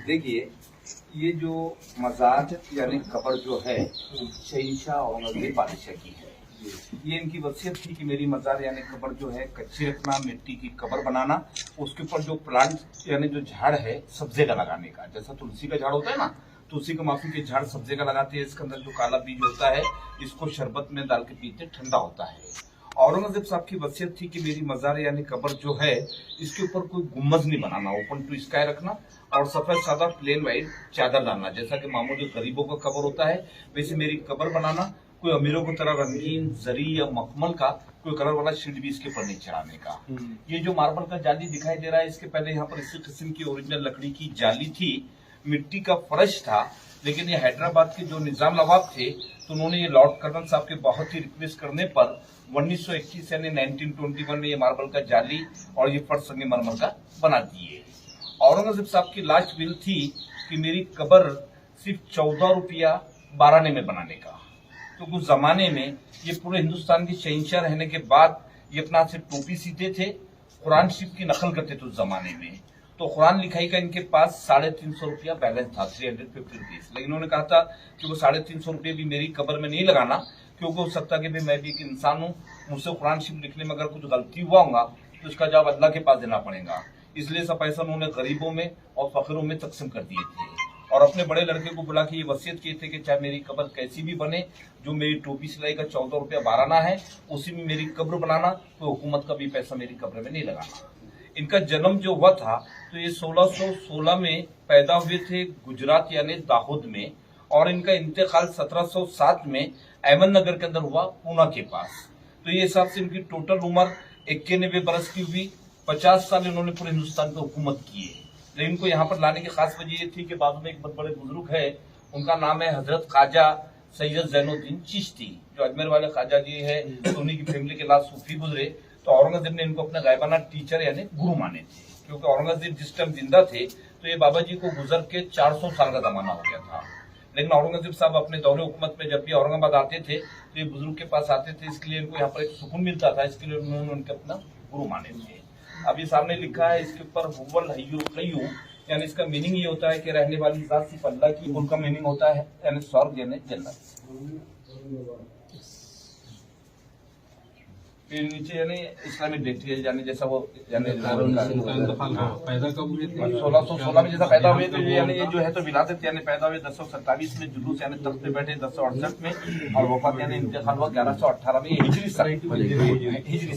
देखिए, ये जो मज़ार यानी कब्र जो है शहंशाह औरंगज़ेब बादशाह की है। ये इनकी वसीयत थी कि मेरी मज़ार यानी कब्र जो है कच्ची रखना, मिट्टी की कब्र बनाना, उसके ऊपर जो प्लांट यानी जो झाड़ है सब्जे का लगाने का। जैसा तुलसी का झाड़ होता है ना, तुलसी का माफी के झाड़ सब्जे का लगाते हैं। इसके अंदर जो काला बीज होता है इसको शरबत में डाल के पीते, ठंडा होता है। औरंगजेब साहब की वसीयत थी कि मेरी मज़ार यानी कब्र जो है इसके ऊपर कोई गुम्बद नहीं बनाना, ओपन टू स्काई रखना और सफेद सादा प्लेन व्हाइट चादर डालना। जैसा कि मामूली गरीबों का कब्र होता है वैसे मेरी कब्र बनाना। कोई अमीरों की तरह रंगीन जरी या मखमल का कोई कलर वाला शीट भी इसके ऊपर नहीं चढ़ाने का। ये जो मार्बल का जाली दिखाई दे रहा है इसके पहले यहाँ पर इसी किस्म की ओरिजिनल लकड़ी की जाली थी, मिट्टी का फर्श था। लेकिन ये हैदराबाद के जो निजाम नवाब थे तो उन्होंने ये लॉर्ड कर्नल साहब के बहुत ही रिक्वेस्ट करने पर 1921 यानी 1921 में ये मार्बल का जाली और ये फर्श संगमरमर का बना दिए। औरंगजेब साहब की लास्ट विल थी कि मेरी कब्र सिर्फ 14 रुपया 12 आने में बनाने का। तो उस जमाने में ये पूरे हिंदुस्तान के शहंशाह रहने के बाद ये अपना से टोपी सीते थे, कुरान शरीफ की नकल करते थे उस जमाने में। तो कुरान लिखाई का इनके पास 350 रुपया बैलेंस था, 350 रुपीज। लेकिन उन्होंने कहा था कि वो 350 रुपये भी मेरी कब्र में नहीं लगाना, क्योंकि हो सकता है कि मैं भी एक इंसान हूँ, मुझसे कुरान शरीफ लिखने में अगर कुछ गलती हुआ होगा तो उसका जवाब अल्लाह के पास देना पड़ेगा। इसलिए सब पैसा उन्होंने गरीबों में और फकीरों में तकसीम कर दिए थे और अपने बड़े लड़के को बुला के ये वसीयत किए थे कि चाहे मेरी कब्र कैसी भी बने, जो मेरी टोपी सिलाई का 14 रुपया 12 आना है उसी में मेरी कब्र बनाना, तो हुकूमत का भी पैसा मेरी कब्र में नहीं लगाना। इनका जन्म जो हुआ था तो ये 1616 में पैदा हुए थे गुजरात यानी दाहोद में, और इनका इंतकाल 1707 में अहमदनगर के अंदर हुआ, पूना के पास। तो ये हिसाब से इनकी टोटल उम्र 91 बरस की हुई। 50 साल इन्होंने पूरे हिंदुस्तान पर हुकूमत की है। लेकिन इनको यहाँ पर लाने की खास वजह ये थी कि बाद में एक बहुत बड़े बुजुर्ग है, उनका नाम है हजरत ख्वाजा सैयद जैनुद्दीन चिश्ती, जो अजमेर वाले ख्वाजा जी है, तो उन्हीं की फैमिली के लास्ट सूफी गुजरे। तो औरंगजेब ने इनको अपना गायबाना टीचर यानी गुरु माने थे, क्योंकि औरंगजेब जिस टाइम जिंदा थे तो ये बाबा जी को गुजर के 400 साल का जमाना हो गया था। लेकिन औरंगजेब साहब अपने दौरे हुकूमत में जब भी औरंगाबाद आते थे तो ये बुजुर्ग के पास आते थे, इसलिए इनको यहाँ पर एक सुकून मिलता था, इसके लिए उन्होंने उनके अपना गुरु माने थे। अभी सामने लिखा है इसके ऊपर हुवल हय्युल क़य्यूम, यानी इसका मीनिंग ये होता है कि रहने वाली जात सिर्फ अल्लाह की। उनका मीनिंग होता है यानी स्वर्ग यानी जन्नत। फिर नीचे यानी इस्लामिक डेट है, यानी जैसा वो यानी 1616 में जैसा पैदा हुए, तो यानी ये जो है तो विलादत यानी पैदा हुए 1027 में, जुलूस यानी तख्त पे बैठे 1068 में, और वफात यानी इंतकाल हुआ 1118 में। हिजरी